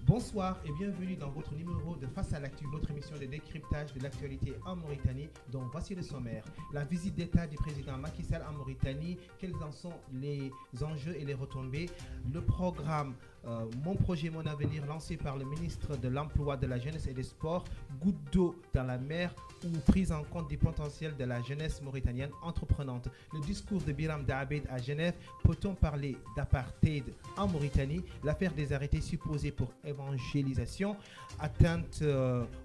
Bonsoir et bienvenue dans votre numéro de Face à l'actu, votre émission de décryptage de l'actualité en Mauritanie, dont voici le sommaire. La visite d'État du président Macky Sall en Mauritanie, quels en sont les enjeux et les retombées. Le programme Mon projet, mon avenir, lancé par le ministre de l'Emploi, de la Jeunesse et des Sports, goutte d'eau dans la mer ou prise en compte des potentiels de la jeunesse mauritanienne entreprenante. Le discours de Biram Daabed à Genève, peut-on parler d'apartheid en Mauritanie? L'affaire des arrêtés supposés pour évangélisation, atteinte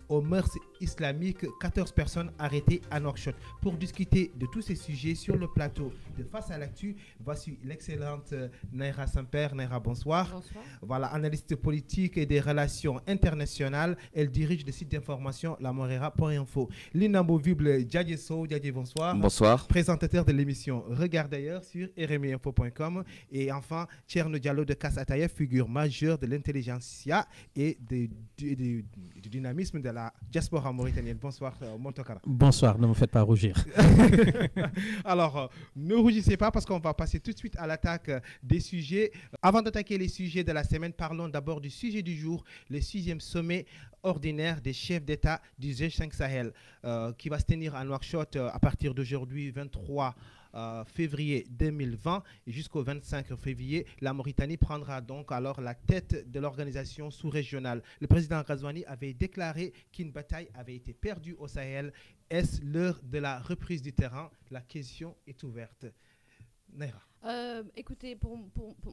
aux mœurs islamiques, 14 personnes arrêtées à Nouakchott. Pour discuter de tous ces sujets sur le plateau de Face à l'actu, voici l'excellente Naira Saint-Père. Naira, bonsoir. Bonsoir. Voilà, analyste politique et des relations internationales. Elle dirige le site d'information lamorera.info. L'inamovible Djadje Sow. Djadje, bonsoir. Bonsoir. Présentateur de l'émission Regarde d'ailleurs sur rmiinfo.com. Et enfin, Tcherno Diallo de Kassatayev, figure majeure de l'intelligentsia et du dynamisme de la diaspora mauritanienne. Bonsoir, Montokara. Bonsoir, ne me faites pas rougir. Alors, ne rougissez pas parce qu'on va passer tout de suite à l'attaque des sujets. Avant d'attaquer les sujets de la semaine, parlons d'abord du sujet du jour, le 6e sommet ordinaire des chefs d'État du G5 Sahel qui va se tenir à Nouakchott à partir d'aujourd'hui, 23 février 2020 et jusqu'au 25 février. La Mauritanie prendra donc alors la tête de l'organisation sous-régionale. Le président Ghazouani avait déclaré qu'une bataille avait été perdue au Sahel. Est-ce l'heure de la reprise du terrain? La question est ouverte. Naira. Écoutez, pour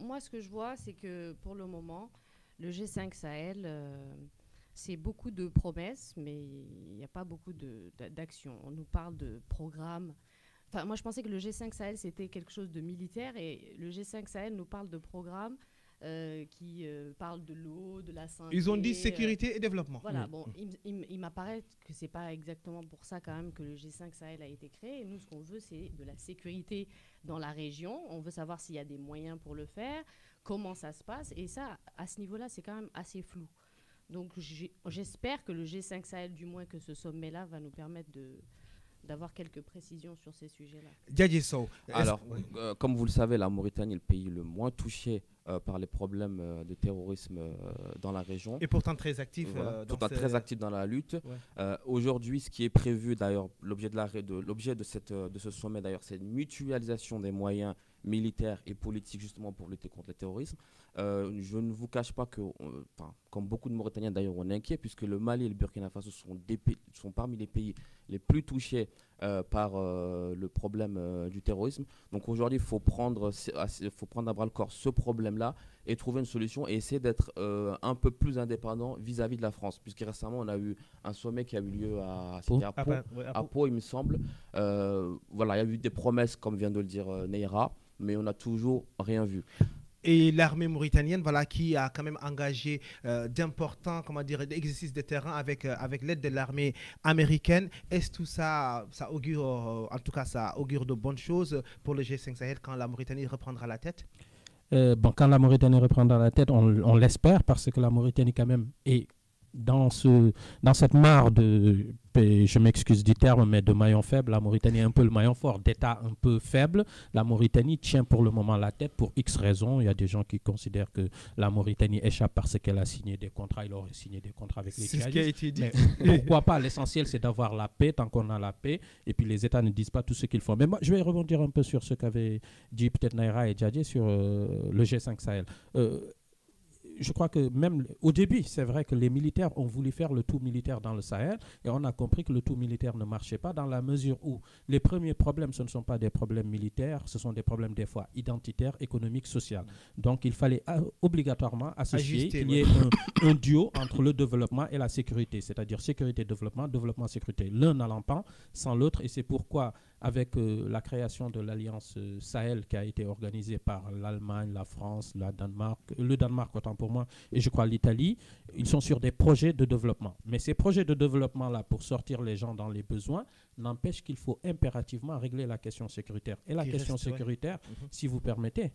moi, ce que je vois, c'est que pour le moment, le G5 Sahel, c'est beaucoup de promesses, mais il n'y a pas beaucoup d'actions. On nous parle de programmes. Enfin, moi, je pensais que le G5 Sahel, c'était quelque chose de militaire, et le G5 Sahel nous parle de programmes qui parlent de l'eau, de la santé. Ils ont dit sécurité et développement. Voilà, bon, il m'apparaît que ce n'est pas exactement pour ça quand même que le G5 Sahel a été créé. Et nous, ce qu'on veut, c'est de la sécurité dans la région. On veut savoir s'il y a des moyens pour le faire, comment ça se passe. Et ça, à ce niveau-là, c'est quand même assez flou. Donc, j'espère que le G5 Sahel, du moins que ce sommet-là, va nous permettre d'avoir quelques précisions sur ces sujets-là. Djadje Sow. Alors, comme vous le savez, la Mauritanie est le pays le moins touché par les problèmes de terrorisme dans la région. Et pourtant très actif. Très actif dans la lutte. Ouais. Aujourd'hui, ce qui est prévu, d'ailleurs, l'objet de ce sommet, d'ailleurs, c'est une mutualisation des moyens militaires et politiques justement pour lutter contre le terrorisme. Je ne vous cache pas que, comme beaucoup de Mauritaniens d'ailleurs, on est inquiet puisque le Mali et le Burkina Faso sont parmi les pays les plus touchés par le problème du terrorisme. Donc aujourd'hui, il faut prendre à bras le corps ce problème-là et trouver une solution et essayer d'être un peu plus indépendant vis-à-vis de la France. Puisque récemment, on a eu un sommet qui a eu lieu à Pau, il me semble. Voilà, il y a eu des promesses, comme vient de le dire Neira, mais on n'a toujours rien vu. Et l'armée mauritanienne, voilà, qui a quand même engagé d'importants, exercices de terrain avec l'aide de l'armée américaine. Est-ce tout ça augure, en tout cas, ça augure de bonnes choses pour le G5 Sahel quand la Mauritanie reprendra la tête? Quand la Mauritanie reprendra la tête, on l'espère, parce que la Mauritanie quand même est dans cette mare de, je m'excuse du terme, mais de maillon faible. La Mauritanie est un peu le maillon fort, d'État un peu faible. La Mauritanie tient pour le moment la tête pour X raisons. Il y a des gens qui considèrent que la Mauritanie échappe parce qu'elle a signé des contrats. Il aurait signé des contrats avec les djihadistes. C'est ce qui a été dit. Mais pourquoi pas? L'essentiel, c'est d'avoir la paix tant qu'on a la paix. Et puis les États ne disent pas tout ce qu'ils font. Mais moi, je vais rebondir un peu sur ce qu'avaient dit peut-être Naira et Djadje sur le G5 Sahel. Je crois que même au début, c'est vrai que les militaires ont voulu faire le tout militaire dans le Sahel et on a compris que le tout militaire ne marchait pas dans la mesure où les premiers problèmes, ce ne sont pas des problèmes militaires, ce sont des problèmes des fois identitaires, économiques, sociaux. Donc il fallait obligatoirement associer qu'il y ait un duo entre le développement et la sécurité, c'est-à-dire sécurité-développement, développement-sécurité, l'un n'allant pas sans l'autre, et c'est pourquoi avec la création de l'Alliance Sahel qui a été organisée par l'Allemagne, la France, le Danemark autant pour moi, et je crois l'Italie, ils sont sur des projets de développement. Mais ces projets de développement-là, pour sortir les gens dans les besoins, n'empêche qu'il faut impérativement régler la question sécuritaire. Et la question sécuritaire, si vous permettez,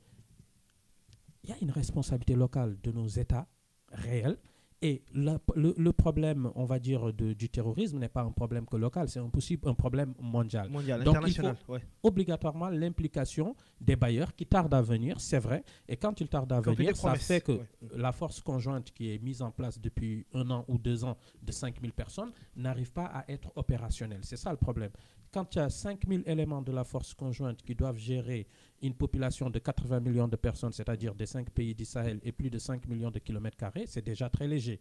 il y a une responsabilité locale de nos États réels Et le problème, on va dire, du terrorisme n'est pas un problème que local, c'est un problème mondial. Mondial, Donc, international. il faut obligatoirement l'implication des bailleurs qui tardent à venir, c'est vrai. Et quand ils tardent à venir, ça fait que la force conjointe qui est mise en place depuis 1 an ou 2 ans de 5000 personnes n'arrive pas à être opérationnelle. C'est ça le problème. Quand il y a 5000 éléments de la force conjointe qui doivent gérer une population de 80 millions de personnes, c'est-à-dire des 5 pays du Sahel et plus de 5 millions de kilomètres carrés, c'est déjà très léger.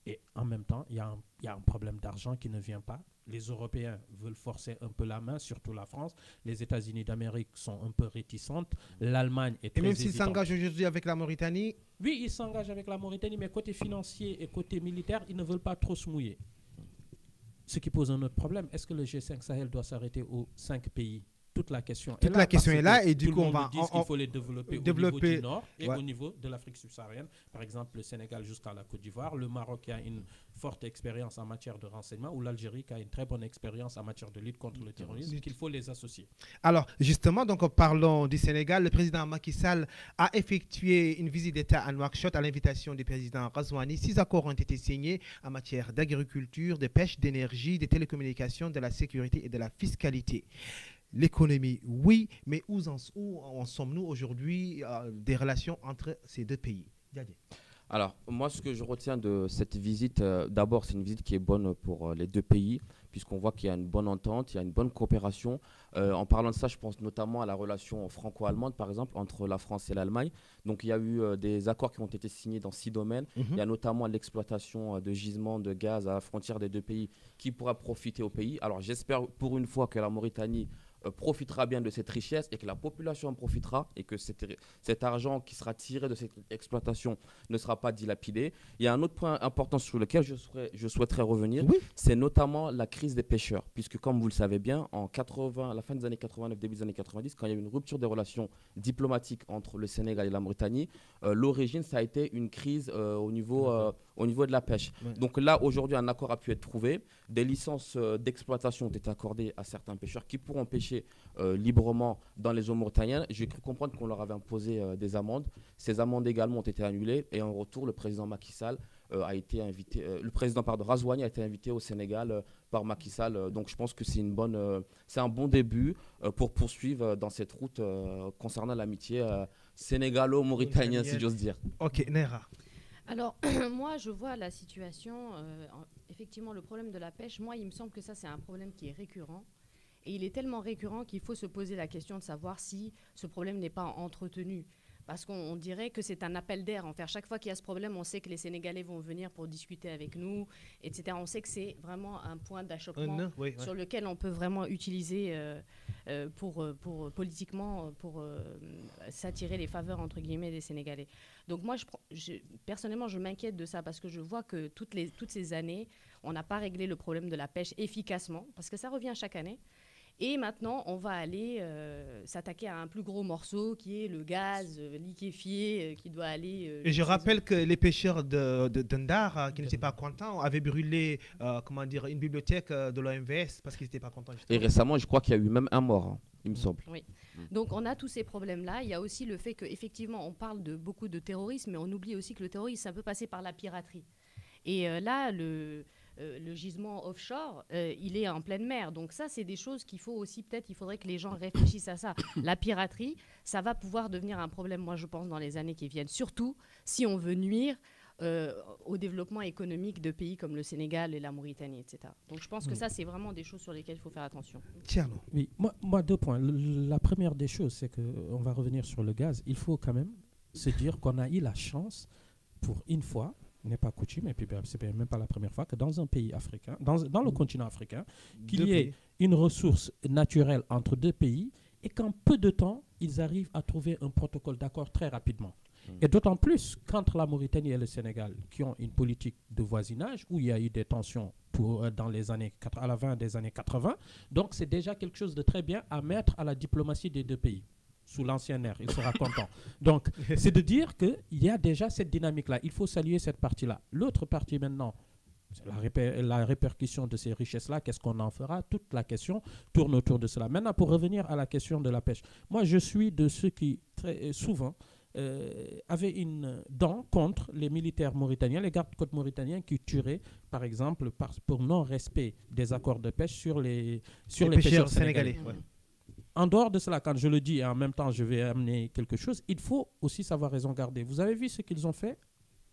Et en même temps, il y a un problème d'argent qui ne vient pas. Les Européens veulent forcer un peu la main, surtout la France. Les États-Unis d'Amérique sont un peu réticentes. L'Allemagne est très Et même s'ils hésitante. s'engagent aujourd'hui avec la Mauritanie. Oui, ils s'engagent avec la Mauritanie, mais côté financier et côté militaire, ils ne veulent pas trop se mouiller. Ce qui pose un autre problème. Est-ce que le G5 Sahel doit s'arrêter aux 5 pays? Toute la question Toute la question est là, et du coup, on va. Il faut les développer au niveau du Nord et au niveau de l'Afrique subsaharienne. Par exemple, le Sénégal jusqu'à la Côte d'Ivoire, le Maroc qui a une forte expérience en matière de renseignement, ou l'Algérie qui a une très bonne expérience en matière de lutte contre le terrorisme, qu'il faut les associer. Alors, justement, donc, parlons du Sénégal. Le président Macky Sall a effectué une visite d'État à Nouakchott à l'invitation du président Ghazouani. 6 accords ont été signés en matière d'agriculture, de pêche, d'énergie, de télécommunications, de la sécurité et de la fiscalité. L'économie, oui, mais où en sommes-nous aujourd'hui des relations entre ces deux pays? Diadé. Alors, moi, ce que je retiens de cette visite, d'abord, c'est une visite qui est bonne pour les deux pays, puisqu'on voit qu'il y a une bonne entente, il y a une bonne coopération. En parlant de ça, je pense notamment à la relation franco-allemande, par exemple, entre la France et l'Allemagne. Donc, il y a eu des accords qui ont été signés dans 6 domaines. Il y a notamment l'exploitation de gisements de gaz à la frontière des deux pays qui pourra profiter au pays. Alors, j'espère pour une fois que la Mauritanie profitera bien de cette richesse et que la population en profitera et que cet argent qui sera tiré de cette exploitation ne sera pas dilapidé. Il y a un autre point important sur lequel je souhaiterais revenir, oui. C'est notamment la crise des pêcheurs, puisque comme vous le savez bien, à la fin des années 89, début des années 90, quand il y a eu une rupture des relations diplomatiques entre le Sénégal et la Mauritanie, l'origine, ça a été une crise au niveau de la pêche. Oui. Donc là, aujourd'hui, un accord a pu être trouvé. Des licences d'exploitation ont été accordées à certains pêcheurs qui pourront pêcher librement dans les eaux mauritaniennes. J'ai cru comprendre qu'on leur avait imposé des amendes. Ces amendes également ont été annulées et en retour, le président Macky Sall a été invité, Ghazouani a été invité au Sénégal par Macky Sall. Donc je pense que c'est un bon début pour poursuivre dans cette route concernant l'amitié sénégalo-mauritanienne, si j'ose dire. Ok, Nera. Alors, moi, je vois la situation, effectivement, le problème de la pêche, moi, il me semble que ça, c'est un problème qui est récurrent. Et il est tellement récurrent qu'il faut se poser la question de savoir si ce problème n'est pas entretenu. Parce qu'on dirait que c'est un appel d'air. En fait, chaque fois qu'il y a ce problème, on sait que les Sénégalais vont venir pour discuter avec nous, etc. On sait que c'est vraiment un point d'achoppement sur lequel on peut vraiment utiliser politiquement pour s'attirer les faveurs, entre guillemets, des Sénégalais. Donc moi, personnellement, je m'inquiète de ça parce que je vois que toutes ces années, on n'a pas réglé le problème de la pêche efficacement parce que ça revient chaque année. Et maintenant, on va aller s'attaquer à un plus gros morceau qui est le gaz liquéfié qui doit aller... Et je rappelle que les pêcheurs de Ndar, qui n'étaient pas contents, avaient brûlé une bibliothèque de l'OMVS parce qu'ils n'étaient pas contents. Et récemment, je crois qu'il y a eu même un mort, il me semble. Oui. Donc on a tous ces problèmes-là. Il y a aussi le fait qu'effectivement, on parle de beaucoup de terrorisme, mais on oublie aussi que le terrorisme, ça peut passer par la piraterie. Et là, le gisement offshore, il est en pleine mer. Donc ça, c'est des choses qu'il faut aussi, il faudrait que les gens réfléchissent à ça. La piraterie, ça va pouvoir devenir un problème, moi je pense, dans les années qui viennent. Surtout si on veut nuire au développement économique de pays comme le Sénégal et la Mauritanie, etc. Donc je pense que ça, c'est vraiment des choses sur lesquelles il faut faire attention. Tiens. Oui, moi 2 points. La première des choses, c'est qu'on va revenir sur le gaz. Il faut quand même se dire qu'on a eu la chance, pour une fois, n'est pas coutume, et puis c'est même pas la première fois que dans un pays africain, dans le continent africain, qu'il y ait une ressource naturelle entre 2 pays et qu'en peu de temps, ils arrivent à trouver un protocole d'accord très rapidement. Et d'autant plus qu'entre la Mauritanie et le Sénégal, qui ont une politique de voisinage, où il y a eu des tensions à la fin des années 80, donc c'est déjà quelque chose de très bien à mettre à la diplomatie des 2 pays. Sous l'ancien air, il sera content. Donc, c'est de dire qu'il y a déjà cette dynamique-là. Il faut saluer cette partie-là. L'autre partie maintenant, c'est la répercussion de ces richesses-là. Qu'est-ce qu'on en fera? Toute la question tourne autour de cela. Maintenant, pour revenir à la question de la pêche. Moi, je suis de ceux qui, très souvent, avait une dent contre les militaires mauritaniens, les gardes-côtes mauritaniens qui tueraient, par exemple, pour non-respect des accords de pêche sur les pêcheurs sénégalais. Ouais. En dehors de cela, quand je le dis et en même temps je vais amener quelque chose, il faut aussi savoir raison garder. Vous avez vu ce qu'ils ont fait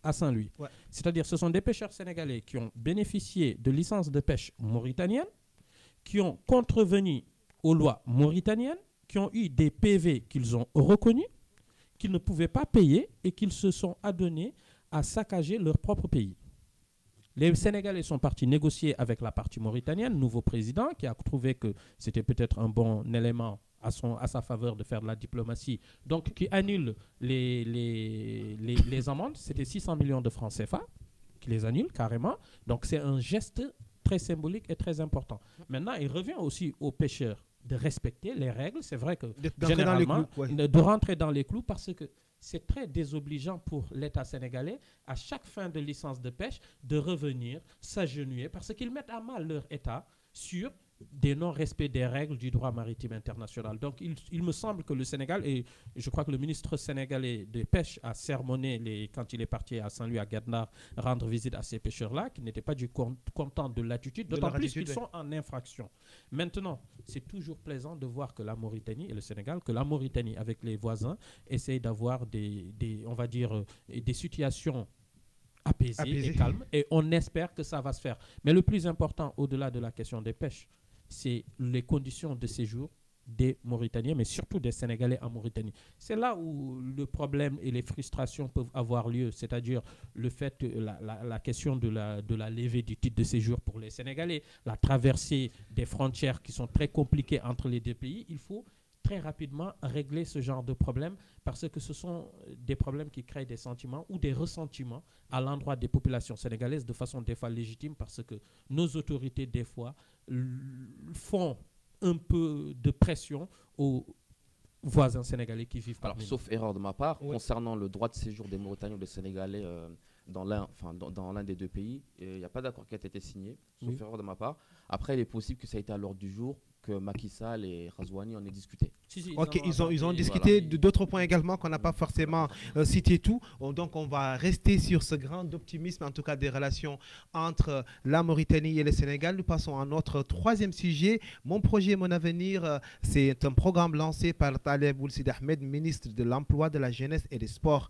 à Saint-Louis. Ouais. C'est-à-dire ce sont des pêcheurs sénégalais qui ont bénéficié de licences de pêche mauritaniennes, qui ont contrevenu aux lois mauritaniennes, qui ont eu des PV qu'ils ont reconnus, qu'ils ne pouvaient pas payer et qu'ils se sont adonnés à saccager leur propre pays. Les Sénégalais sont partis négocier avec la partie mauritanienne, nouveau président, qui a trouvé que c'était peut-être un bon élément à sa faveur de faire de la diplomatie, donc qui annule les amendes. C'était 600 millions de francs CFA, qui les annule carrément. Donc c'est un geste très symbolique et très important. Maintenant, il revient aussi aux pêcheurs de respecter les règles. C'est vrai que généralement, de rentrer dans les clous, parce que c'est très désobligeant pour l'État sénégalais, à chaque fin de licence de pêche, de revenir s'agenouiller, parce qu'ils mettent à mal leur État sur des non-respects des règles du droit maritime international. Donc, il me semble que le Sénégal, et je crois que le ministre sénégalais des pêches a sermonné, quand il est parti à Saint-Louis, à Guadnar, rendre visite à ces pêcheurs-là, qui n'étaient pas du content de l'attitude, d'autant plus qu'ils sont en infraction. Maintenant, c'est toujours plaisant de voir que la Mauritanie et le Sénégal, que la Mauritanie, avec les voisins, essaye d'avoir on va dire, des situations apaisées et calmes, et on espère que ça va se faire. Mais le plus important, au-delà de la question des pêches, c'est les conditions de séjour des Mauritaniens, mais surtout des Sénégalais en Mauritanie. C'est là où le problème et les frustrations peuvent avoir lieu, c'est-à-dire le fait, la question de la levée du titre de séjour pour les Sénégalais, la traversée des frontières qui sont très compliquées entre les deux pays. Il faut très rapidement régler ce genre de problème, parce que ce sont des problèmes qui créent des sentiments ou des ressentiments à l'endroit des populations sénégalaises de façon des fois légitime, parce que nos autorités des fois font un peu de pression aux voisins sénégalais qui vivent parmi nous. Sauf erreur de ma part, concernant le droit de séjour des Mauritaniens ou des Sénégalais dans l'un des deux pays, il n'y a pas d'accord qui a été signé, sauf erreur de ma part. Après, il est possible que ça ait été à l'ordre du jour, que Macky Sall et Razouani en aient discuté. Ok, ils ont discuté d'autres points également qu'on n'a pas forcément cité tout. Donc on va rester sur ce grand optimisme, en tout cas des relations entre la Mauritanie et le Sénégal. Nous passons à notre troisième sujet. Mon projet, mon avenir, c'est un programme lancé par Taleb Ould Ahmed, ministre de l'Emploi, de la Jeunesse et des Sports.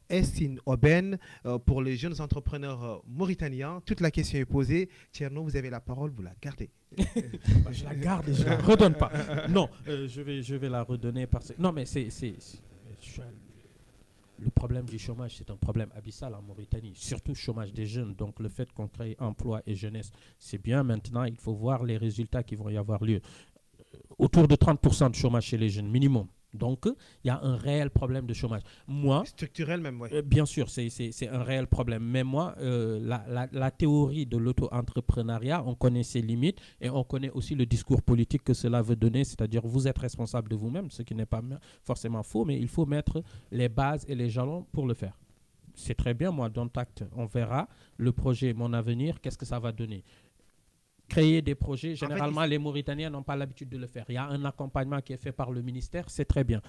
Est une aubaine pour les jeunes entrepreneurs mauritaniens? Toute la question est posée. Thierno, vous avez la parole, vous la gardez. Je la garde et je la redonne pas. Non, je vais la redonner parce que... Non, mais le problème du chômage, c'est un problème abyssal en Mauritanie, surtout le chômage des jeunes. Donc le fait qu'on crée emploi et jeunesse, c'est bien. Maintenant, il faut voir les résultats qui vont y avoir lieu. Autour de 30% de chômage chez les jeunes, minimum. Donc, il y a un réel problème de chômage. Moi, structurel même, oui. Bien sûr, c'est un réel problème. Mais moi, la théorie de l'auto-entrepreneuriat, on connaît ses limites et on connaît aussi le discours politique que cela veut donner. C'est-à-dire, vous êtes responsable de vous-même, ce qui n'est pas forcément faux, mais il faut mettre les bases et les jalons pour le faire. C'est très bien, moi, dans Tact, on verra le projet, mon avenir, qu'est-ce que ça va donner. Créer des projets, généralement, les Mauritaniens n'ont pas l'habitude de le faire. Il y a un accompagnement qui est fait par le ministère, c'est très bien.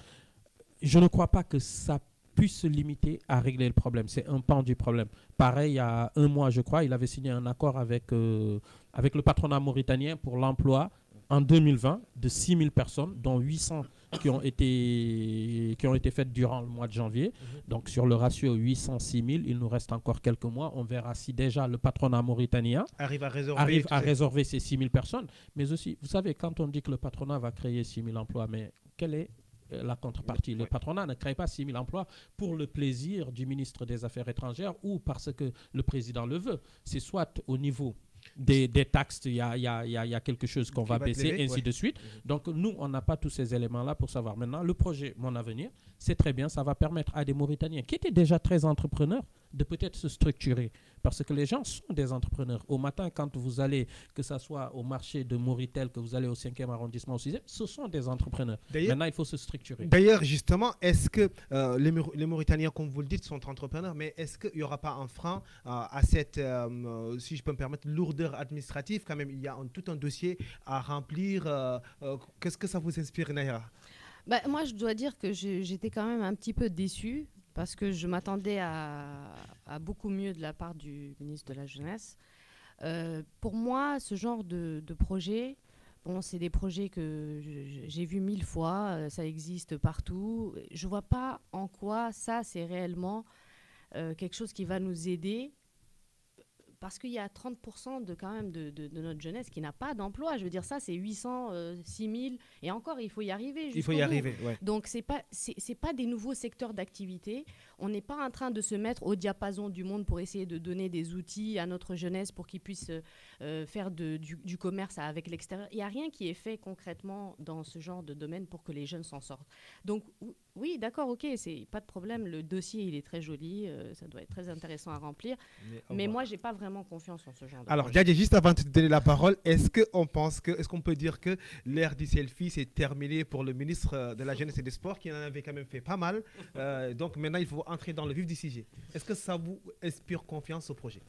Je ne crois pas que ça puisse se limiter à régler le problème. C'est un pan du problème. Pareil, il y a un mois, je crois, il avait signé un accord avec le patronat mauritanien pour l'emploi en 2020 de 6 000 personnes, dont 800 qui ont été faites durant le mois de janvier. Donc sur le ratio 800-6 000, il nous reste encore quelques mois. On verra si déjà le patronat mauritanien arrive à résorber ces 6 000 personnes. Mais aussi, vous savez, quand on dit que le patronat va créer 6 000 emplois, mais quelle est la contrepartie? Le patronat ne crée pas 6 000 emplois pour le plaisir du ministre des Affaires étrangères ou parce que le président le veut. C'est soit au niveau des taxes, il y a quelque chose qu'on va baisser, ainsi de suite. Donc nous, on n'a pas tous ces éléments-là pour savoir. Maintenant, le projet Mon Avenir, c'est très bien, ça va permettre à des Mauritaniens qui étaient déjà très entrepreneurs de peut-être se structurer. Parce que les gens sont des entrepreneurs. Au matin, quand vous allez, que ce soit au marché de Mauritel, que vous allez au 5e arrondissement, au 6e, ce sont des entrepreneurs. Maintenant, il faut se structurer. D'ailleurs, justement, est-ce que les Mauritaniens, comme vous le dites, sont entrepreneurs, mais est-ce qu'il n'y aura pas un frein à cette, si je peux me permettre, lourdeur administrative? Quand même, il y a tout un dossier à remplir. Qu'est-ce que ça vous inspire, Naya? Moi, je dois dire que j'étais quand même un petit peu déçue parce que je m'attendais à beaucoup mieux de la part du ministre de la Jeunesse. Pour moi, ce genre de projet, bon, c'est des projets que j'ai vus 1000 fois, ça existe partout. Je ne vois pas en quoi ça, c'est réellement quelque chose qui va nous aider. Parce qu'il y a 30% quand même de notre jeunesse qui n'a pas d'emploi. Je veux dire, ça, c'est 800, 6000. Et encore, il faut y arriver. Il faut y arriver, ouais. Donc, c'est pas des nouveaux secteurs d'activité. On n'est pas en train de se mettre au diapason du monde pour essayer de donner des outils à notre jeunesse pour qu'ils puissent faire du commerce avec l'extérieur. Il n'y a rien qui est fait concrètement dans ce genre de domaine pour que les jeunes s'en sortent. Donc, oui, d'accord, ok, c'est pas de problème. Le dossier, il est très joli. Ça doit être très intéressant à remplir. Mais moi, j'ai pas vraiment confiance en ce genre de Alors, projet. Djadji, juste avant de te donner la parole, est-ce qu'on peut dire que l'ère du selfie c'est terminé pour le ministre de la Jeunesse et des Sports qui en avait quand même fait pas mal. Donc maintenant, il faut entrer dans le vif du sujet. Est-ce que ça vous inspire confiance au projet?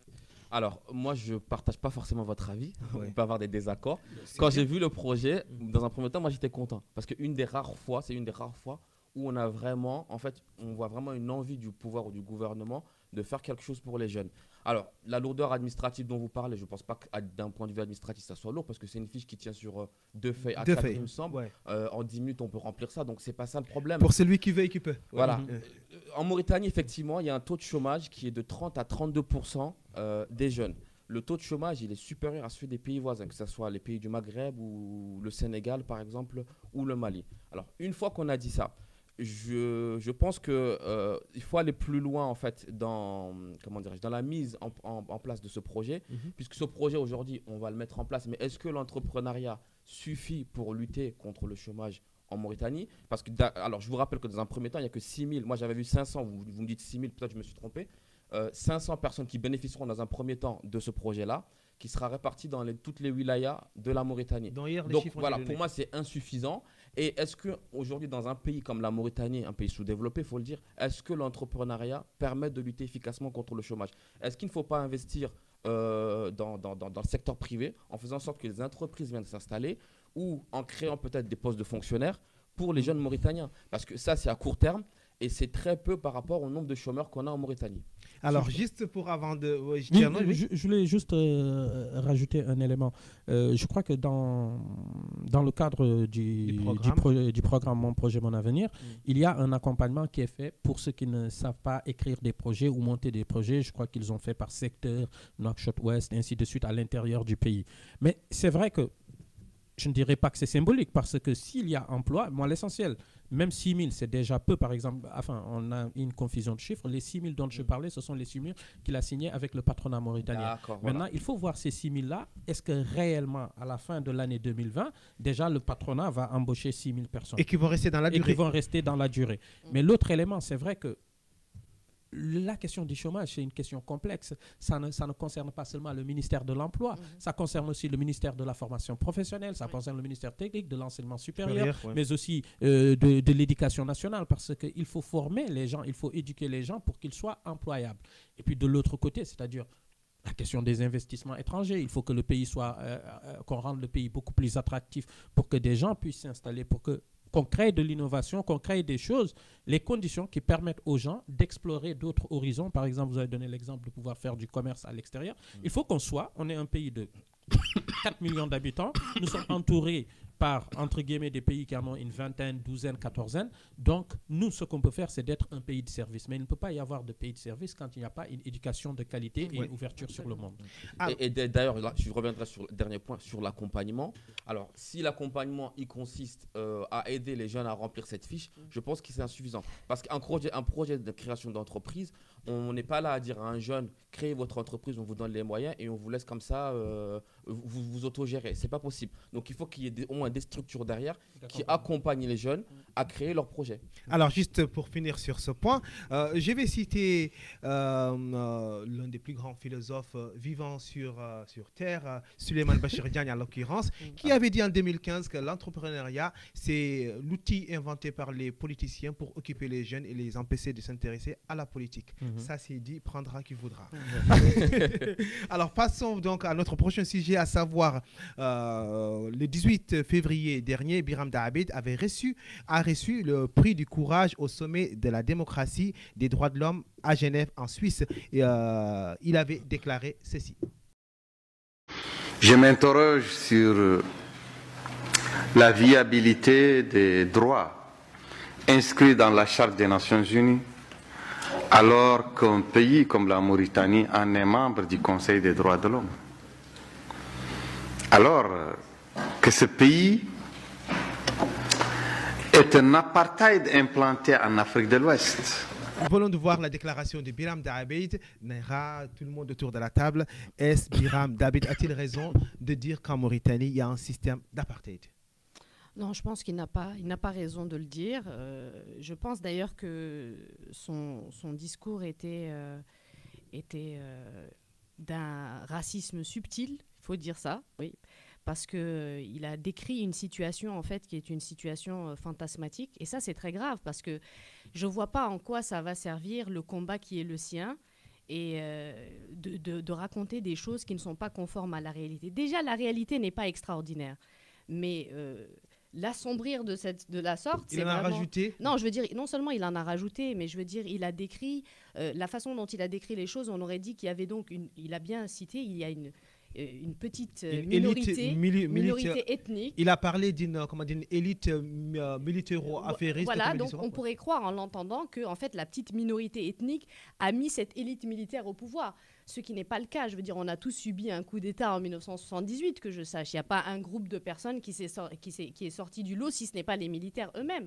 Alors, moi, je ne partage pas forcément votre avis. Ouais. On peut avoir des désaccords. Quand j'ai vu le projet, dans un premier temps, moi, j'étais content. Parce c'est une des rares fois où on a vraiment, en fait, on voit vraiment une envie du pouvoir ou du gouvernement de faire quelque chose pour les jeunes. Alors, la lourdeur administrative dont vous parlez, je ne pense pas que d'un point de vue administratif, ça soit lourd, parce que c'est une fiche qui tient sur 2 feuilles à 4, il me semble. Ouais. En 10 minutes, on peut remplir ça, donc ce n'est pas ça le problème. Pour celui qui veut et qui peut. Voilà. En Mauritanie, effectivement, il y a un taux de chômage qui est de 30 à 32% des jeunes. Le taux de chômage, il est supérieur à celui des pays voisins, que ce soit les pays du Maghreb ou le Sénégal, par exemple, ou le Mali. Alors, une fois qu'on a dit ça, je pense qu'il faut aller plus loin en fait dans la mise en place de ce projet, puisque ce projet aujourd'hui, on va le mettre en place. Mais est-ce que l'entrepreneuriat suffit pour lutter contre le chômage en Mauritanie? Parce que, alors, je vous rappelle que dans un premier temps, il n'y a que 6 000. Moi, j'avais vu 500. Vous me dites 6 000, peut-être je me suis trompé. 500 personnes qui bénéficieront dans un premier temps de ce projet-là, qui sera réparti dans toutes les wilayas de la Mauritanie. Donc voilà, pour moi, c'est insuffisant. Et est-ce qu'aujourd'hui, dans un pays comme la Mauritanie, un pays sous-développé, il faut le dire, est-ce que l'entrepreneuriat permet de lutter efficacement contre le chômage? Est-ce qu'il ne faut pas investir dans le secteur privé en faisant en sorte que les entreprises viennent s'installer ou en créant peut-être des postes de fonctionnaires pour les jeunes Mauritaniens? Parce que ça, c'est à court terme. Et c'est très peu par rapport au nombre de chômeurs qu'on a en Mauritanie. Alors, juste pour avant de... Je voulais juste rajouter un élément. Je crois que dans le cadre du programme Mon Projet, Mon Avenir, il y a un accompagnement qui est fait pour ceux qui ne savent pas écrire des projets ou monter des projets. Je crois qu'ils ont fait par secteur, Nouakchott-Ouest, ainsi de suite, à l'intérieur du pays. Mais c'est vrai que je ne dirais pas que c'est symbolique, parce que s'il y a emploi, moi l'essentiel, même 6 000, c'est déjà peu, par exemple, enfin, on a une confusion de chiffres, les 6 000 dont je parlais, ce sont les 6 000 qu'il a signés avec le patronat mauritanien. Maintenant, il faut voir ces 6 000-là, est-ce que réellement, à la fin de l'année 2020, déjà le patronat va embaucher 6 000 personnes. Et qui vont rester dans la durée. Et qui vont rester dans la durée. Mais l'autre élément, c'est vrai que la question du chômage, c'est une question complexe. Ça ne concerne pas seulement le ministère de l'Emploi, ça concerne aussi le ministère de la formation professionnelle, ça concerne le ministère technique, de l'enseignement supérieur, mais aussi de l'éducation nationale, parce qu'il faut former les gens, il faut éduquer les gens pour qu'ils soient employables. Et puis de l'autre côté, c'est-à-dire la question des investissements étrangers, il faut que le pays qu'on rende le pays beaucoup plus attractif pour que des gens puissent s'installer, pour qu'on crée de l'innovation, qu'on crée des choses, les conditions qui permettent aux gens d'explorer d'autres horizons. Par exemple, vous avez donné l'exemple de pouvoir faire du commerce à l'extérieur. Il faut on est un pays de 4 millions d'habitants. Nous sommes entourés par, entre guillemets, des pays qui en ont une vingtaine, douzaine, quatorzaine. Donc, nous, ce qu'on peut faire, c'est d'être un pays de service. Mais il ne peut pas y avoir de pays de service quand il n'y a pas une éducation de qualité et une ouverture sur le monde. Et d'ailleurs, là, je reviendrai sur le dernier point, sur l'accompagnement. Alors, si l'accompagnement, il consiste à aider les jeunes à remplir cette fiche, je pense que c'est insuffisant. Parce qu'un projet de création d'entreprise, on n'est pas là à dire à un jeune, créez votre entreprise, on vous donne les moyens et on vous laisse comme ça vous autogérer. C'est pas possible. Donc, il faut qu'il y ait au moins des structures derrière qui accompagnent les jeunes à créer leur projet. Alors, juste pour finir sur ce point, je vais citer l'un des plus grands philosophes vivants sur Terre, Souleymane Bachir Diagne en l'occurrence, qui avait dit en 2015 que l'entrepreneuriat, c'est l'outil inventé par les politiciens pour occuper les jeunes et les empêcher de s'intéresser à la politique. Ça, c'est dit, prendra qui voudra. Alors, passons donc à notre prochain sujet, à savoir le 18 février dernier, Biram Dahabed a reçu le prix du courage au sommet de la démocratie des droits de l'homme à Genève, en Suisse. Et, il avait déclaré ceci. Je m'interroge sur la viabilité des droits inscrits dans la Charte des Nations Unies, alors qu'un pays comme la Mauritanie en est membre du Conseil des droits de l'homme. Alors que ce pays est un apartheid implanté en Afrique de l'Ouest. Nous venons de voir la déclaration de Biram Dahabed. Naira, tout le monde autour de la table. Est-ce Biram Dahabed a-t-il raison de dire qu'en Mauritanie, il y a un système d'apartheid? Non, je pense qu'il n'a pas raison de le dire. Je pense d'ailleurs que son discours était d'un racisme subtil, il faut dire ça, oui, parce qu'il a décrit une situation en fait qui est une situation fantasmatique. Et ça, c'est très grave parce que je ne vois pas en quoi ça va servir le combat qui est le sien et de raconter des choses qui ne sont pas conformes à la réalité. Déjà, la réalité n'est pas extraordinaire, mais l'assombrir de la sorte, il en a rajouté. Non, je veux dire, non seulement il en a rajouté, mais je veux dire, il a décrit la façon dont il a décrit les choses. On aurait dit qu'il y avait donc il a bien cité, il y a une petite minorité ethnique. Il a parlé d'une élite militaro-affairiste. Voilà, donc on pourrait croire en l'entendant que en fait la petite minorité ethnique a mis cette élite militaire au pouvoir. Ce qui n'est pas le cas. Je veux dire, on a tous subi un coup d'État en 1978, que je sache. Il n'y a pas un groupe de personnes qui est sorti du lot, si ce n'est pas les militaires eux-mêmes.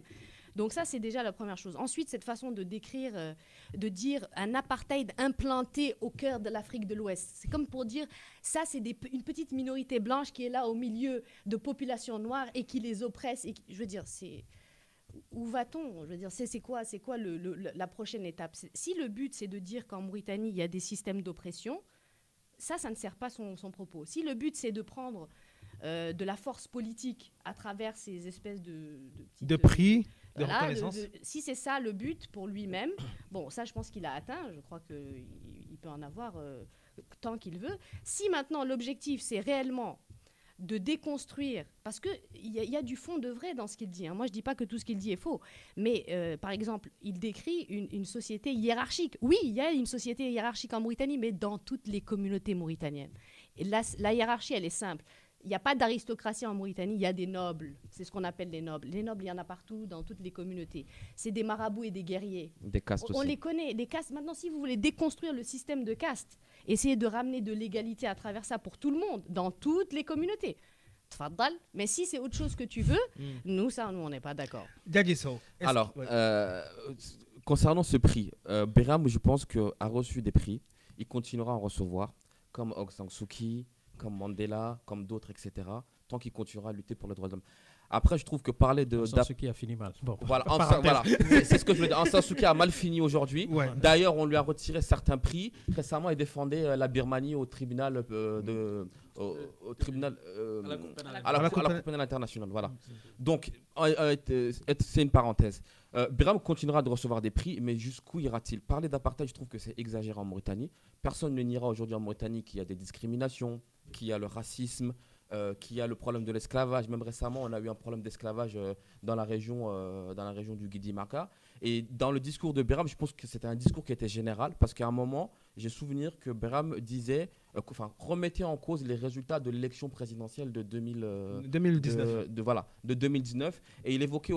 Donc ça, c'est déjà la première chose. Ensuite, cette façon de décrire, de dire un apartheid implanté au cœur de l'Afrique de l'Ouest. C'est comme pour dire, ça, c'est une petite minorité blanche qui est là au milieu de populations noires et qui les oppresse. Je veux dire, c'est... Où va-t-on? Je veux dire, c'est quoi la prochaine étape? Si le but, c'est de dire qu'en Mauritanie, il y a des systèmes d'oppression, ça ne sert pas son propos. Si le but, c'est de prendre de la force politique à travers ces espèces de prix, de reconnaissance. Si c'est ça le but pour lui-même, bon, ça, je pense qu'il a atteint. Je crois qu'il peut en avoir tant qu'il veut. Si maintenant, l'objectif, c'est réellement de déconstruire, parce qu'il y a du fond de vrai dans ce qu'il dit. Hein. Moi, je ne dis pas que tout ce qu'il dit est faux, mais par exemple, il décrit une société hiérarchique. Oui, il y a une société hiérarchique en Mauritanie, mais dans toutes les communautés mauritaniennes. Et la hiérarchie, elle est simple. Il n'y a pas d'aristocratie en Mauritanie, il y a des nobles. C'est ce qu'on appelle les nobles. Les nobles, il y en a partout, dans toutes les communautés. C'est des marabouts et des guerriers. Des castes aussi. On les connaît, les castes. Maintenant, si vous voulez déconstruire le système de castes, essayez de ramener de l'égalité à travers ça pour tout le monde, dans toutes les communautés. Tfaddal. Mais si c'est autre chose que tu veux, nous, on n'est pas d'accord. Alors, concernant ce prix, Biram, je pense a reçu des prix. Il continuera à en recevoir, comme Aung San Suu Kyi, comme Mandela, comme d'autres, etc., tant qu'il continuera à lutter pour les droits de l'homme. Après, je trouve que parler de... Aung San Suu Kyi a fini mal. Bon. Voilà, c'est ce que je veux dire. Aung San Suu Kyi a mal fini aujourd'hui. Ouais. D'ailleurs, on lui a retiré certains prix. Récemment, il défendait la Birmanie au tribunal à la Cour pénale internationale. Voilà. Donc, c'est une parenthèse. Biram continuera de recevoir des prix, mais jusqu'où ira-t-il? Parler d'apartheid, je trouve que c'est exagéré en Mauritanie. Personne ne niera aujourd'hui en Mauritanie qu'il y a des discriminations, qu'il y a le racisme, qu'il y a le problème de l'esclavage. Même récemment, on a eu un problème d'esclavage dans la région du Guidi-Maka. Et dans le discours de Biram, je pense que c'était un discours qui était général, parce qu'à un moment, j'ai souvenir que Biram disait, remettait en cause les résultats de l'élection présidentielle de 2019. De 2019. Et il évoquait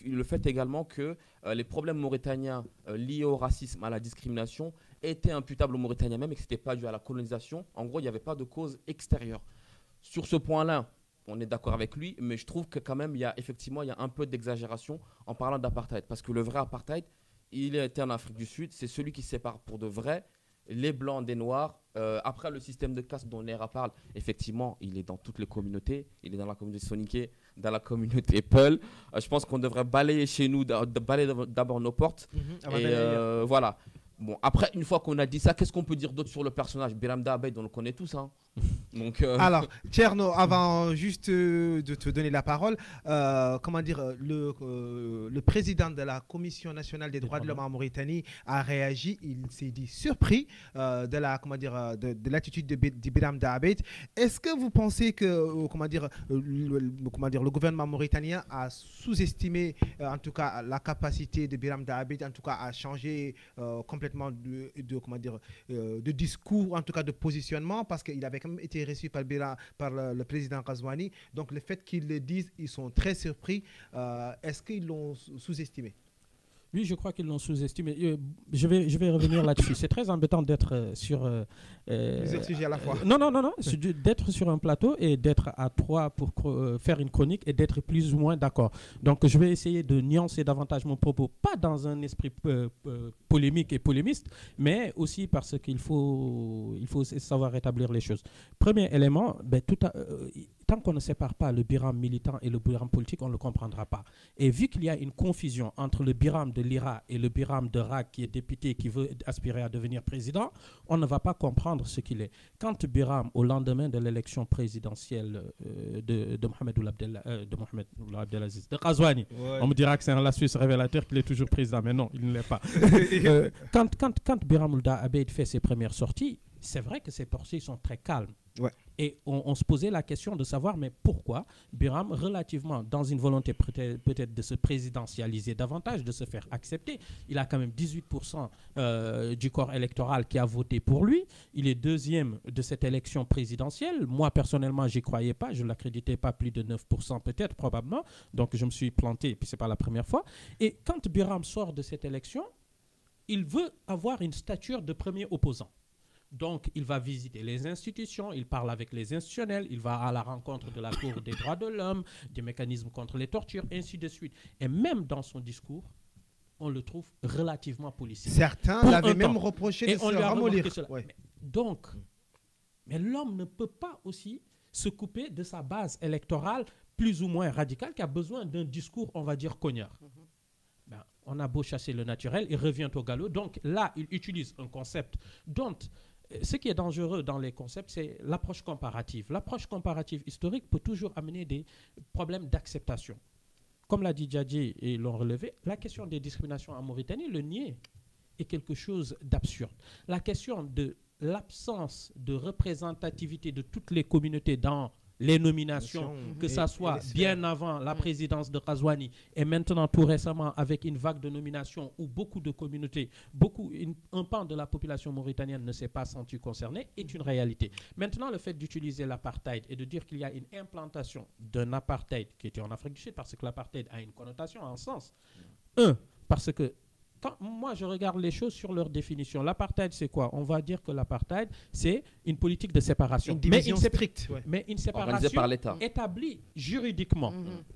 le fait également que les problèmes mauritaniens liés au racisme, à la discrimination, étaient imputables aux Mauritaniens même et que ce n'était pas dû à la colonisation. En gros, il n'y avait pas de cause extérieure. Sur ce point-là, on est d'accord avec lui, mais je trouve que quand même, il y a un peu d'exagération en parlant d'apartheid. Parce que le vrai apartheid, il était en Afrique du Sud. C'est celui qui sépare pour de vrai les Blancs des Noirs. Après, le système de caste dont Nera parle, effectivement, il est dans toutes les communautés. Il est dans la communauté Soniké, dans la communauté Peul. Je pense qu'on devrait balayer chez nous, balayer d'abord nos portes. Voilà. Bon, après, une fois qu'on a dit ça, qu'est-ce qu'on peut dire d'autre sur le personnage? Biram Dahabed, on le connaît tous. Hein. Donc, Alors, Tcherno, avant juste de te donner la parole, comment dire, le président de la Commission nationale des droits de l'homme en Mauritanie a réagi. Il s'est dit surpris de la, comment dire, de l'attitude de Biram Daabed. Est-ce que vous pensez que, comment dire, le gouvernement mauritanien a sous-estimé, en tout cas, la capacité de Biram Daabed, en tout cas, à changer complètement comment dire, de discours, en tout cas de positionnement, parce qu'il avait quand même été reçu par le président Ghazouani. Donc le fait qu'ils le disent, ils sont très surpris. Est-ce qu'ils l'ont sous-estimé? Oui, je crois qu'ils l'ont sous-estimé. Je vais revenir là-dessus. C'est très embêtant d'être sur... plusieurs sujets à la fois. Non, d'être sur un plateau et d'être à trois pour faire une chronique et d'être plus ou moins d'accord. Donc, je vais essayer de nuancer davantage mon propos, pas dans un esprit polémique et polémiste, mais aussi parce qu'il faut savoir rétablir les choses. Premier élément, tant qu'on ne sépare pas le Biram militant et le Biram politique, on ne le comprendra pas. Et vu qu'il y a une confusion entre le Biram de l'IRA et le Biram de RAC, qui est député, qui veut aspirer à devenir président, on ne va pas comprendre ce qu'il est. Quand Biram, au lendemain de l'élection présidentielle de Mohamed Abdelaziz, de Ghazouani, on me dira que c'est un lapsus révélateur qu'il est toujours président, mais non, il ne l'est pas. Quand Biram Ould Abeid fait ses premières sorties, c'est vrai que ses sorties sont très calmes. Ouais. Et on se posait la question de savoir, mais pourquoi Biram, relativement dans une volonté peut-être de se présidentialiser davantage, de se faire accepter, il a quand même 18% du corps électoral qui a voté pour lui. Il est deuxième de cette élection présidentielle. Moi, personnellement, j'y croyais pas. Je ne l'accréditais pas plus de 9%, peut-être, probablement. Donc, je me suis planté, et puis ce n'est pas la première fois. Et quand Biram sort de cette élection, il veut avoir une stature de premier opposant. Donc, il va visiter les institutions, il parle avec les institutionnels, il va à la rencontre de la Cour des droits de l'homme, des mécanismes contre les tortures, ainsi de suite. Et même dans son discours, on le trouve relativement policier. Certains l'avaient même reproché de se ramollir. Ouais. Mais l'homme ne peut pas aussi se couper de sa base électorale plus ou moins radicale qui a besoin d'un discours, on va dire, cognard. On a beau chasser le naturel, il revient au galop. Donc là, il utilise un concept dont... Ce qui est dangereux dans les concepts, c'est l'approche comparative. L'approche comparative historique peut toujours amener des problèmes d'acceptation. Comme l'a dit Djadji et l'ont relevé, la question des discriminations en Mauritanie, le nier, est quelque chose d'absurde. La question de l'absence de représentativité de toutes les communautés dans les nominations, que ça soit bien avant la présidence de Ghazouani et maintenant tout récemment avec une vague de nominations où beaucoup de communautés, un pan de la population mauritanienne ne s'est pas senti concerné, est une réalité. Maintenant, le fait d'utiliser l'apartheid et de dire qu'il y a une implantation d'un apartheid qui était en Afrique du Sud, parce que l'apartheid a une connotation, un sens. Parce que quand moi, je regarde les choses sur leur définition. L'apartheid, c'est quoi? On va dire que l'apartheid, c'est une politique de séparation. Une division stricte. Mais une séparation par l'État. Établie juridiquement.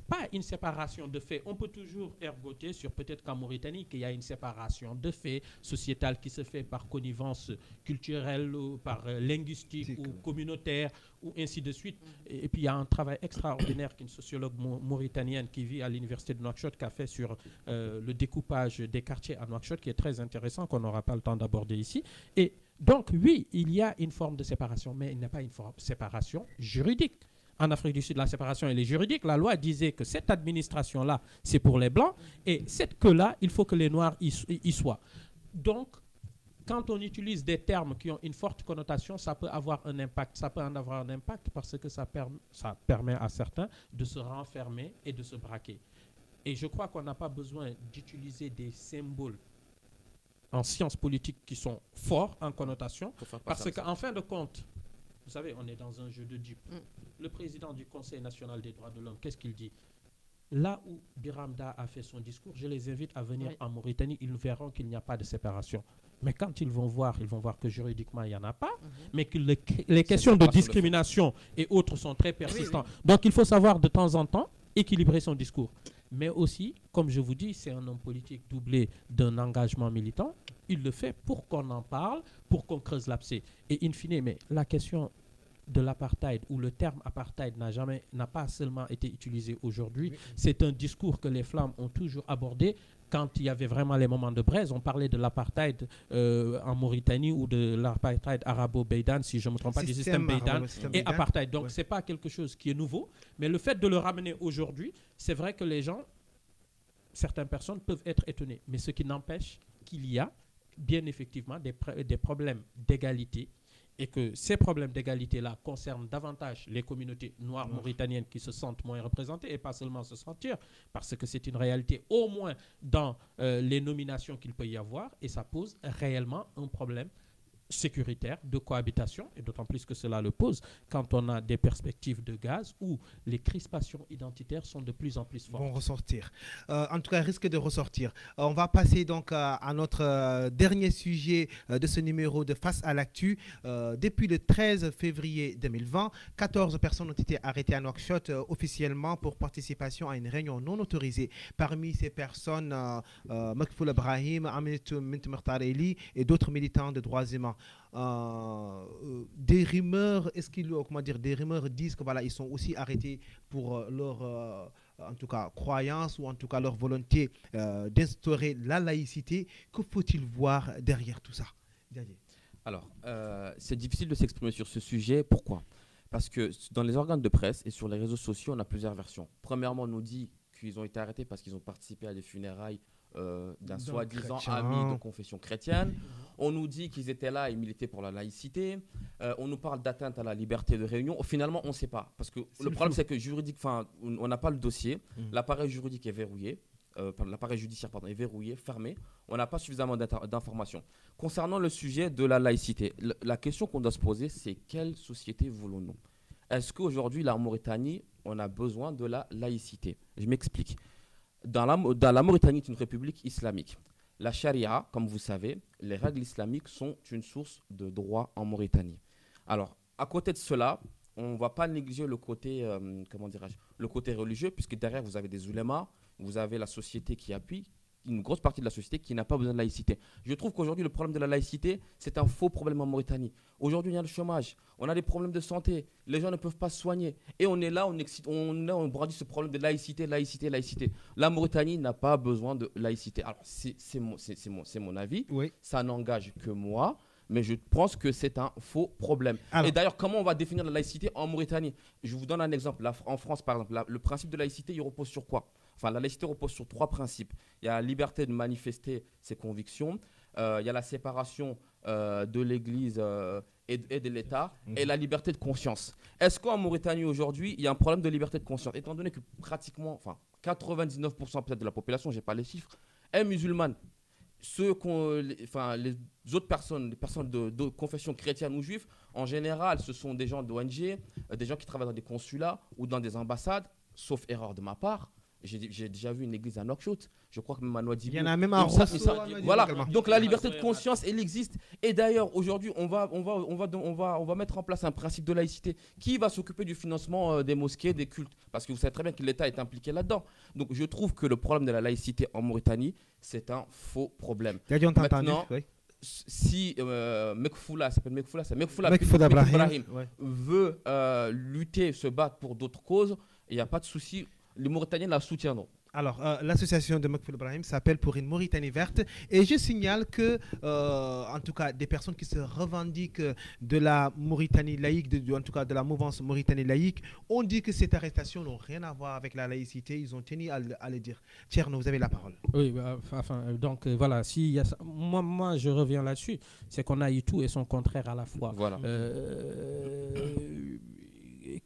Pas une séparation de fait. On peut toujours ergoter sur peut-être qu'en Mauritanie, qu'il y a une séparation de fait sociétale qui se fait par connivence culturelle, ou par linguistique ou communautaire, ou ainsi de suite. Et puis, il y a un travail extraordinaire qu'une sociologue mauritanienne qui vit à l'université de Nouakchott qui a fait sur le découpage des quartiers à Nouakchott, qui est très intéressant, qu'on n'aura pas le temps d'aborder ici. Et donc, oui, il y a une forme de séparation, mais il n'y a pas une forme de séparation juridique. En Afrique du Sud, la séparation, elle est juridique. La loi disait que cette administration-là, c'est pour les Blancs, et cette queue-là, il faut que les Noirs y soient. Donc, quand on utilise des termes qui ont une forte connotation, ça peut avoir un impact. Ça peut en avoir un impact parce que ça permet à certains de se renfermer et de se braquer. Et je crois qu'on n'a pas besoin d'utiliser des symboles en sciences politiques qui sont forts en connotation, parce qu'en fin de compte, vous savez, on est dans un jeu de dupes. Le président du Conseil national des droits de l'homme, qu'est-ce qu'il dit? Là où Biram Da a fait son discours, je les invite à venir en Mauritanie, ils verront qu'il n'y a pas de séparation. Mais quand ils vont voir que juridiquement, il n'y en a pas, mais que les questions de discrimination et autres sont très persistantes. Donc, il faut savoir de temps en temps équilibrer son discours. Mais aussi, comme je vous dis, c'est un homme politique doublé d'un engagement militant. Il le fait pour qu'on en parle, pour qu'on creuse l'abcès. Et in fine, mais la question de l'apartheid, où le terme apartheid n'a pas seulement été utilisé aujourd'hui, c'est un discours que les Flammes ont toujours abordé. Quand il y avait vraiment les moments de braise, on parlait de l'apartheid en Mauritanie ou de l'apartheid arabo-bédan, si je ne me trompe pas, du système bédan et apartheid. Donc, ce n'est pas quelque chose qui est nouveau, mais le fait de le ramener aujourd'hui, c'est vrai que les gens, certaines personnes peuvent être étonnées. Mais ce qui n'empêche qu'il y a bien effectivement des problèmes d'égalité et que ces problèmes d'égalité-là concernent davantage les communautés noires mauritaniennes qui se sentent moins représentées et pas seulement se sentir, parce que c'est une réalité au moins dans les nominations qu'il peut y avoir et ça pose réellement un problème sécuritaire de cohabitation et d'autant plus que cela le pose quand on a des perspectives de gaz où les crispations identitaires sont de plus en plus fortes. Vont ressortir. En tout cas, risquent de ressortir. On va passer donc à notre dernier sujet de ce numéro de Face à l'actu. Depuis le 13 février 2020, 14 personnes ont été arrêtées à Nouakchott officiellement pour participation à une réunion non autorisée. Parmi ces personnes, Makfoul Ibrahim, Aminata Mintmertareli et d'autres militants de droits humains. Des rumeurs, des rumeurs disent que voilà, ils sont aussi arrêtés pour leur en tout cas croyance ou en tout cas leur volonté d'instaurer la laïcité. Que faut-il voir derrière tout ça? Alors, c'est difficile de s'exprimer sur ce sujet. Pourquoi? Parce que dans les organes de presse et sur les réseaux sociaux, on a plusieurs versions. Premièrement, on nous dit qu'ils ont été arrêtés parce qu'ils ont participé à des funérailles d'un soi-disant ami de confession chrétienne. On nous dit qu'ils étaient là et militaient pour la laïcité. On nous parle d'atteinte à la liberté de réunion. Finalement, on ne sait pas. Parce que le problème, c'est que on n'a pas le dossier. L'appareil juridique est verrouillé. L'appareil judiciaire est verrouillé, fermé. On n'a pas suffisamment d'informations. Concernant le sujet de la laïcité, la question qu'on doit se poser, c'est quelle société voulons-nous? Est-ce qu'aujourd'hui, en Mauritanie, on a besoin de la laïcité? Je m'explique. Dans la Mauritanie, c'est une république islamique. La charia, comme vous savez, les règles islamiques sont une source de droit en Mauritanie. Alors, à côté de cela, on ne va pas négliger le côté, le côté religieux, puisque derrière, vous avez des ulémas, vous avez la société qui appuie, une grosse partie de la société qui n'a pas besoin de laïcité. Je trouve qu'aujourd'hui, le problème de la laïcité, c'est un faux problème en Mauritanie. Aujourd'hui, il y a le chômage, on a des problèmes de santé, les gens ne peuvent pas se soigner. Et on est là, on brandit ce problème de laïcité, laïcité, laïcité. La Mauritanie n'a pas besoin de laïcité. Alors, c'est mon avis, oui. Ça n'engage que moi, mais je pense que c'est un faux problème. Alors, et d'ailleurs, comment on va définir la laïcité en Mauritanie? Je vous donne un exemple. En France, par exemple, le principe de laïcité, il repose sur quoi? Enfin, la laïcité repose sur 3 principes. Il y a la liberté de manifester ses convictions, il y a la séparation de l'Église et de l'État, et la liberté de conscience. Est-ce qu'en Mauritanie aujourd'hui, il y a un problème de liberté de conscience? Étant donné que pratiquement, 99% peut-être de la population, je n'ai pas les chiffres, est musulmane. Les autres personnes, les personnes de confession chrétienne ou juive, en général, ce sont des gens d'ONG, des gens qui travaillent dans des consulats ou dans des ambassades, sauf erreur de ma part. J'ai déjà vu une église à Nouakchott. Je crois que même à Nouadhibou. Il y en a même à Rosso. Voilà. Donc la liberté de conscience, elle existe. Et d'ailleurs, aujourd'hui, on va mettre en place un principe de laïcité. Qui va s'occuper du financement des mosquées, des cultes? Parce que vous savez très bien que l'État est impliqué là-dedans. Donc je trouve que le problème de la laïcité en Mauritanie, c'est un faux problème. Maintenant, si Makfoula Ibrahim veut lutter, se battre pour d'autres causes, il n'y a pas de souci. Les Mauritaniens la soutiendront. Alors, l'association de Makfoul Ibrahim s'appelle Pour une Mauritanie verte. Et je signale que, en tout cas, des personnes qui se revendiquent de la Mauritanie laïque, en tout cas de la mouvance Mauritanie laïque, ont dit que cette arrestation n'a rien à voir avec la laïcité. Ils ont tenu à le dire. Tcherno, vous avez la parole. Oui, donc voilà, si y a ça, moi, je reviens là-dessus. C'est qu'on a eu tout et son contraire à la fois. Voilà.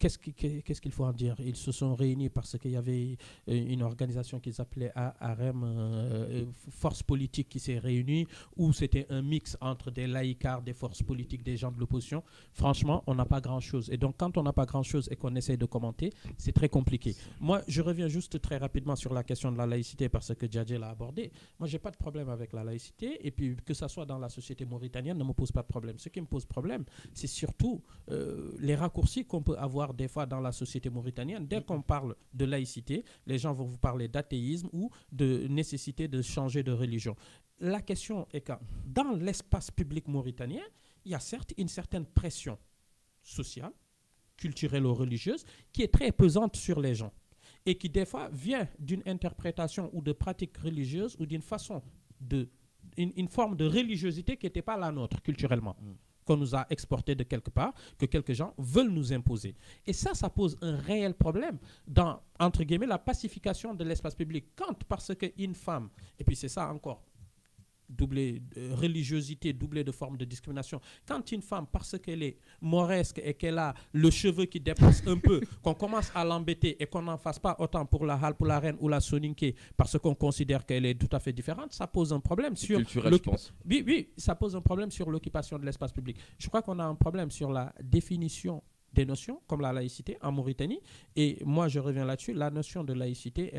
Qu'est-ce qu'il faut en dire? Ils se sont réunis parce qu'il y avait une organisation qu'ils appelaient AREM, force politique qui s'est réunie, où c'était un mix entre des laïcards, des forces politiques, des gens de l'opposition. Franchement, on n'a pas grand-chose. Et donc, quand on n'a pas grand-chose et qu'on essaye de commenter, c'est très compliqué. Moi, je reviens juste très rapidement sur la question de la laïcité parce que Djadje l'a abordé. Moi, je n'ai pas de problème avec la laïcité. Et puis, que ça soit dans la société mauritanienne, ne me pose pas de problème. Ce qui me pose problème, c'est surtout les raccourcis qu'on peut avoir des fois dans la société mauritanienne. Dès qu'on parle de laïcité, les gens vont vous parler d'athéisme ou de nécessité de changer de religion. La question est que dans l'espace public mauritanien, il y a certes une certaine pression sociale, culturelle ou religieuse qui est très pesante sur les gens et qui des fois vient d'une interprétation ou de pratique religieuse ou d'une façon une forme de religiosité qui n'était pas la nôtre culturellement, qu'on nous a exporté de quelque part, que quelques gens veulent nous imposer. Et ça pose un réel problème dans, entre guillemets, la pacification de l'espace public. Quand, parce qu'une femme, et puis c'est ça encore, doublée de religiosité, doublée de forme de discrimination. Quand une femme, parce qu'elle est mauresque et qu'elle a le cheveu qui dépasse un peu, qu'on commence à l'embêter et qu'on n'en fasse pas autant pour la Halpularen ou la Soninké parce qu'on considère qu'elle est tout à fait différente, ça pose un problème sur culturel, je pense. Oui, ça pose un problème sur l'occupation de l'espace public. Je crois qu'on a un problème sur la définition des notions comme la laïcité en Mauritanie. Et moi, je reviens là-dessus. La notion de laïcité,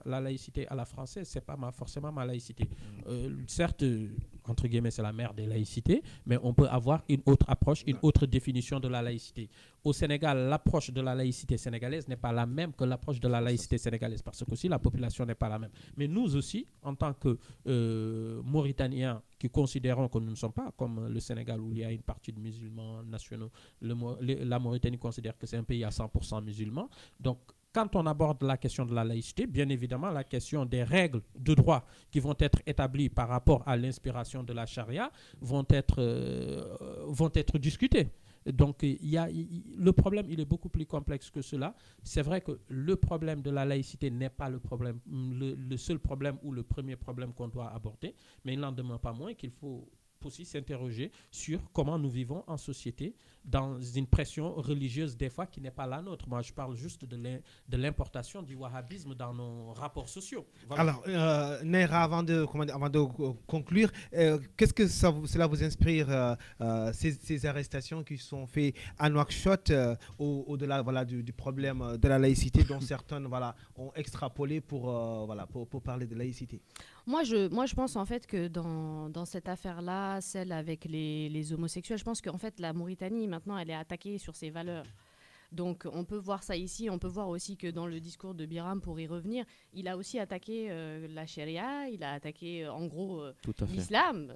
la laïcité à la française, c'est pas forcément ma laïcité. Certes, entre guillemets, c'est la mère des laïcités, mais on peut avoir une autre approche, une autre définition de la laïcité. Au Sénégal, l'approche de la laïcité sénégalaise n'est pas la même que l'approche de la laïcité sénégalaise, parce que aussi la population n'est pas la même. Mais nous aussi, en tant que Mauritaniens, qui considérons que nous ne sommes pas comme le Sénégal où il y a une partie de musulmans nationaux, la Mauritanie considère que c'est un pays à 100% musulman. Donc, quand on aborde la question de la laïcité, bien évidemment, la question des règles de droit qui vont être établies par rapport à l'inspiration de la charia vont être discutées. Donc, le problème, il est beaucoup plus complexe que cela. C'est vrai que le problème de la laïcité n'est pas le seul problème ou le premier problème qu'on doit aborder, mais il n'en demeure pas moins qu'il faut aussi s'interroger sur comment nous vivons en société dans une pression religieuse des fois qui n'est pas la nôtre. Moi, je parle juste de l'importation du wahhabisme dans nos rapports sociaux. Voilà. Alors, Naira, avant de conclure, qu'est-ce que cela vous inspire, ces arrestations qui sont faites à Nouakchott, au-delà du problème de la laïcité dont certaines ont extrapolé pour parler de laïcité? Moi, je pense en fait que dans cette affaire-là, celle avec les homosexuels, je pense qu'en fait la Mauritanie maintenant elle est attaquée sur ses valeurs. Donc on peut voir ça ici, on peut voir aussi que dans le discours de Biram, pour y revenir, il a aussi attaqué la charia, il a attaqué en gros l'islam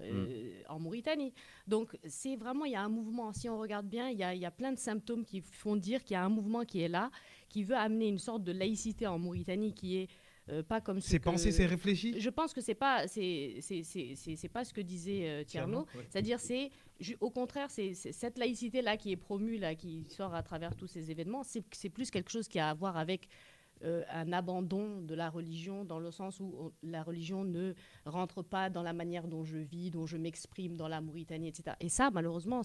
en Mauritanie. Donc c'est vraiment, il y a un mouvement, si on regarde bien, il y a plein de symptômes qui font dire qu'il y a un mouvement qui est là, qui veut amener une sorte de laïcité en Mauritanie qui est pas comme c'est pensé, c'est réfléchi. Je pense que c'est pas ce que disait Tierno. C'est-à-dire au contraire c'est cette laïcité là qui est promue là, qui sort à travers tous ces événements. C'est plus quelque chose qui a à voir avec un abandon de la religion, dans le sens où la religion ne rentre pas dans la manière dont je vis, dont je m'exprime dans la Mauritanie, etc. Et ça, malheureusement,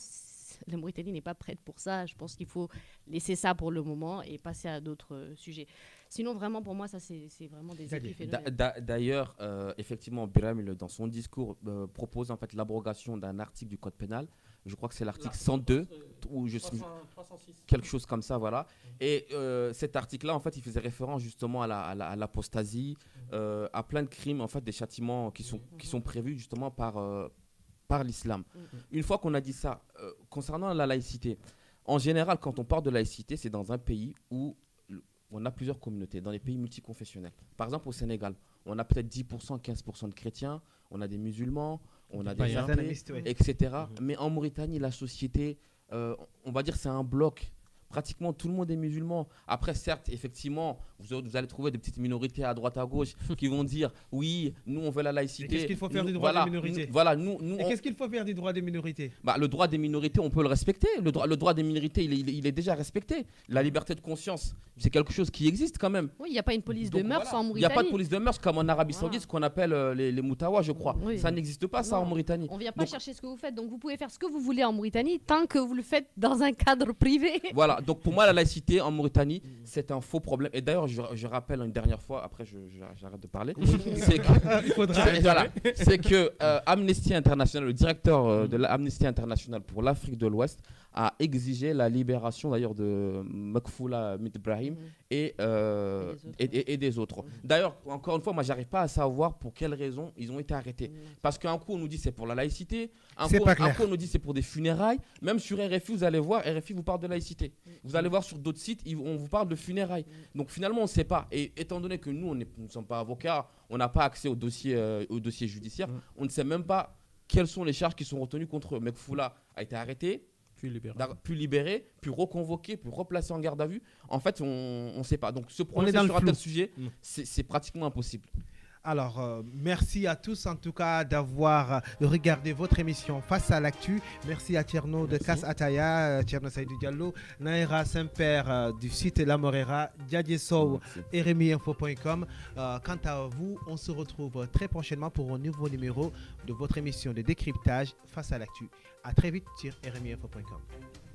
la Mauritanie n'est pas prête pour ça. Je pense qu'il faut laisser ça pour le moment et passer à d'autres sujets. Sinon, vraiment, pour moi, ça, c'est vraiment des effets phénoménales. D'ailleurs, effectivement, Biram, dans son discours, propose en fait l'abrogation d'un article du Code pénal. Je crois que c'est l'article 102, ou 306. Quelque chose comme ça, voilà. Et cet article-là, en fait, il faisait référence justement à l'apostasie, à plein de crimes, en fait, des châtiments qui sont prévus justement par l'islam. Une fois qu'on a dit ça, concernant la laïcité, en général, quand on parle de laïcité, c'est dans un pays où on a plusieurs communautés, dans les pays multiconfessionnels. Par exemple, au Sénégal, on a peut-être 10%, 15% de chrétiens, on a des musulmans, on a des athées, etc. Mais en Mauritanie, la société, on va dire, c'est un bloc. Pratiquement tout le monde est musulman. Après, certes, effectivement, vous allez trouver des petites minorités à droite, à gauche qui vont dire oui, nous on veut la laïcité. Qu'est-ce qu'il faut faire du droit des minorités? Qu'est-ce qu'il faut faire du droit des minorités? Le droit des minorités, on peut le respecter. Le droit des minorités, il est déjà respecté. La liberté de conscience, c'est quelque chose qui existe quand même. Oui, il n'y a pas une police de mœurs en Mauritanie. Il n'y a pas de police de mœurs comme en Arabie Saoudite, ce qu'on appelle les moutawas, je crois. Oui. Ça n'existe pas, ça, en Mauritanie. On ne vient pas chercher ce que vous faites. Donc vous pouvez faire ce que vous voulez en Mauritanie tant que vous le faites dans un cadre privé. Voilà. Donc pour moi, la laïcité en Mauritanie, c'est un faux problème. Et d'ailleurs, je rappelle une dernière fois, après j'arrête de parler, c'est que Amnesty International, le directeur de l'Amnesty International pour l'Afrique de l'Ouest, a exigé la libération d'ailleurs de Makfoula Ibrahim et des autres. D'ailleurs, encore une fois, moi, j'arrive pas à savoir pour quelles raisons ils ont été arrêtés. Parce qu'un coup, on nous dit c'est pour la laïcité, un coup, on nous dit c'est pour des funérailles. Même sur RFI, vous allez voir, RFI vous parle de laïcité. Vous allez voir sur d'autres sites, on vous parle de funérailles. Donc finalement, on ne sait pas. Et étant donné que nous, nous ne sommes pas avocats, on n'a pas accès au dossier judiciaire, on ne sait même pas quelles sont les charges qui sont retenues contre eux. Makfoula a été arrêté. puis libéré, puis reconvoqué, puis replacé en garde à vue. En fait, on ne sait pas. Donc, se prononcer dans le sur un flou. tel sujet, c'est pratiquement impossible. Alors, merci à tous en tout cas d'avoir regardé votre émission Face à l'actu. Merci à Tierno de Kas Ataya, Tierno Saïdou Diallo, Naira Saint-Père du site La Morera, Diadje Sow, rmiinfo.com. Quant à vous, on se retrouve très prochainement pour un nouveau numéro de votre émission de décryptage Face à l'actu. À très vite sur rmiinfo.com.